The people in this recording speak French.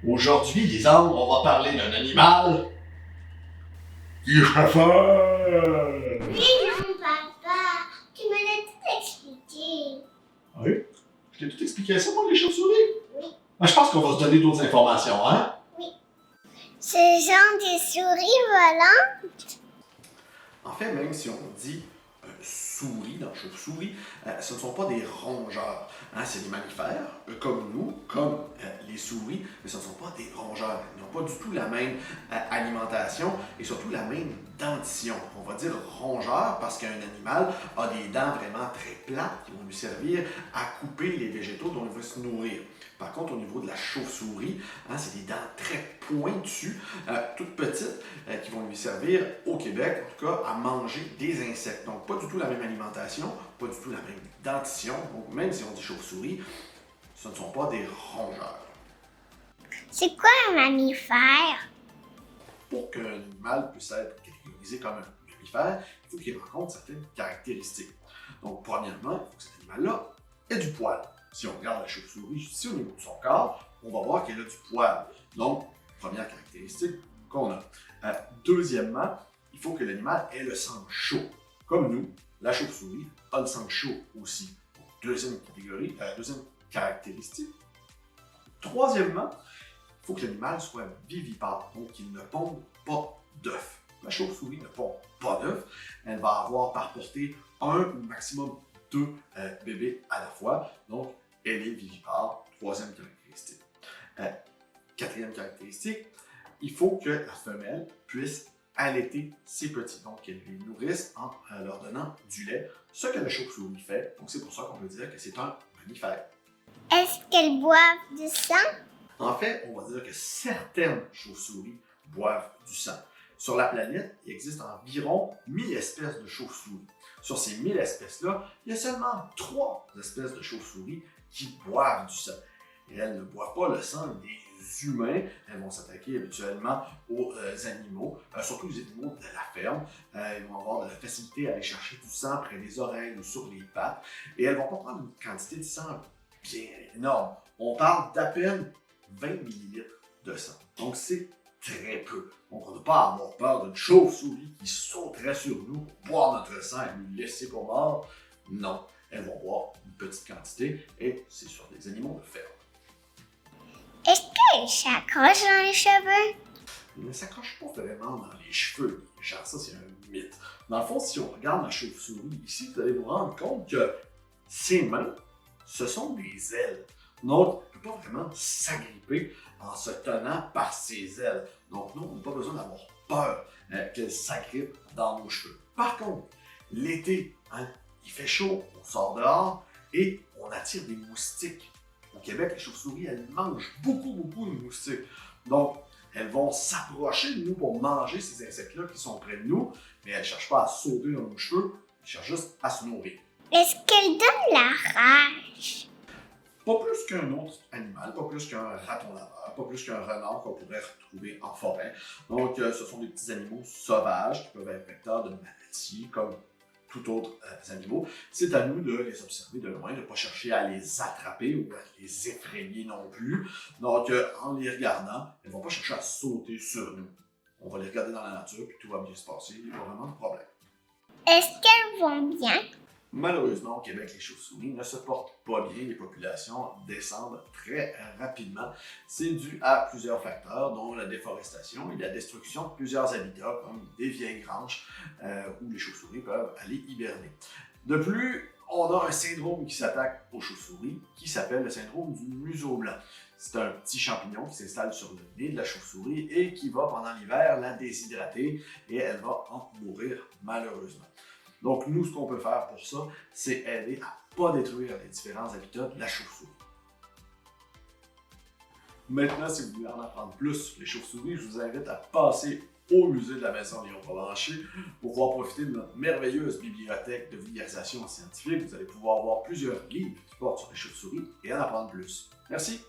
Aujourd'hui, Lisandre, on va parler d'un animal qui préfère. Oui, non, papa. Tu me l'as tout expliqué. Oui? Je t'ai tout expliqué ça, moi, les chauves-souris? Oui. Mais je pense qu'on va se donner d'autres informations, hein? C'est genre des souris volantes? En fait, même si on dit souris, dans chauve-souris, ce ne sont pas des rongeurs. Hein, c'est des mammifères, comme nous, comme les souris, mais ce ne sont pas des rongeurs. Ils n'ont pas du tout la même alimentation et surtout la même dentition. On va dire rongeur parce qu'un animal a des dents vraiment très plates qui vont lui servir à couper les végétaux dont il va se nourrir. Par contre, au niveau de la chauve-souris, hein, c'est des dents très pointues, toutes petites, qui vont lui servir au Québec, en tout cas, à manger des insectes. Donc, pas du tout la même alimentation, pas du tout la même dentition. Donc, même si on dit chauve-souris, ce ne sont pas des rongeurs. C'est quoi un mammifère? Pour qu'un animal puisse être catégorisé comme un mammifère, il faut qu'il rencontre certaines caractéristiques. Donc, premièrement, il faut que cet animal-là ait du poil. Si on regarde la chauve-souris ici au niveau de son corps, on va voir qu'elle a du poil. Donc, première caractéristique qu'on a. Deuxièmement, il faut que l'animal ait le sang chaud. Comme nous, la chauve-souris a le sang chaud aussi. Donc, deuxième catégorie, deuxième caractéristique. Troisièmement, il faut que l'animal soit vivipare, donc qu'il ne ponde pas d'œufs. La chauve-souris ne pond pas d'œufs. Elle va avoir par portée un ou maximum deux bébés à la fois. Donc, elle est vivipare. Troisième caractéristique. Quatrième caractéristique, il faut que la femelle puisse allaiter ses petits. Donc, qu'elle les nourrisse en leur donnant du lait. Ce que la chauve-souris fait. Donc, c'est pour ça qu'on peut dire que c'est un mammifère. Est-ce qu'elles boivent du sang? En fait, on va dire que certaines chauves-souris boivent du sang. Sur la planète, il existe environ 1000 espèces de chauves-souris. Sur ces 1000 espèces-là, il y a seulement 3 espèces de chauves-souris qui boivent du sang. Et elles ne boivent pas le sang des humains. Elles vont s'attaquer habituellement aux animaux, surtout les animaux de la ferme. Ils vont avoir de la facilité à aller chercher du sang près des oreilles ou sur les pattes. Et elles vont pas prendre une quantité de sang bien énorme. On parle d'à peine 20 ml de sang. Donc, c'est très peu. Donc, on n'a pas à avoir peur d'une chauve-souris qui sauterait sur nous pour boire notre sang et nous laisser pour mort. Non, elles vont boire une petite quantité et c'est sur des animaux de ferme. Est-ce qu'elles s'accrochent dans les cheveux? Ils ne s'accrochent pas vraiment dans les cheveux, les gens. Ça, c'est un mythe. Dans le fond, si on regarde la chauve-souris ici, vous allez vous rendre compte que ses mains, ce sont des ailes. Donc, elle ne peut pas vraiment s'agripper en se tenant par ses ailes. Donc, nous, on n'a pas besoin d'avoir peur qu'elle s'agrippe dans nos cheveux. Par contre, l'été, hein, il fait chaud, on sort dehors et on attire des moustiques. Au Québec, les chauves-souris, elles mangent beaucoup de moustiques. Donc, elles vont s'approcher de nous pour manger ces insectes-là qui sont près de nous, mais elles ne cherchent pas à sauter dans nos cheveux, elles cherchent juste à se nourrir. Est-ce qu'elles donnent la rage? Pas plus qu'un autre animal, pas plus qu'un raton laveur, pas plus qu'un renard qu'on pourrait retrouver en forêt. Donc, ce sont des petits animaux sauvages qui peuvent être vecteurs de maladies comme tout autre animaux. C'est à nous de les observer de loin, de ne pas chercher à les attraper ou à les effrayer non plus. Donc, en les regardant, elles ne vont pas chercher à sauter sur nous. On va les regarder dans la nature, puis tout va bien se passer, il n'y a pas vraiment de problème. Est-ce qu'elles vont bien? Malheureusement, au Québec, les chauves-souris ne se portent pas bien. Les populations descendent très rapidement. C'est dû à plusieurs facteurs, dont la déforestation et la destruction de plusieurs habitats, comme des vieilles granges où les chauves-souris peuvent aller hiberner. De plus, on a un syndrome qui s'attaque aux chauves-souris, qui s'appelle le syndrome du museau blanc. C'est un petit champignon qui s'installe sur le nez de la chauve-souris et qui va, pendant l'hiver, la déshydrater et elle va en mourir malheureusement. Donc, nous, ce qu'on peut faire pour ça, c'est aider à ne pas détruire les différents habitats de la chauve-souris. Maintenant, si vous voulez en apprendre plus sur les chauves-souris, je vous invite à passer au musée de la Maison Léon-Provencher pour pouvoir profiter de notre merveilleuse bibliothèque de vulgarisation scientifique. Vous allez pouvoir voir plusieurs livres qui portent sur les chauves-souris et en apprendre plus. Merci!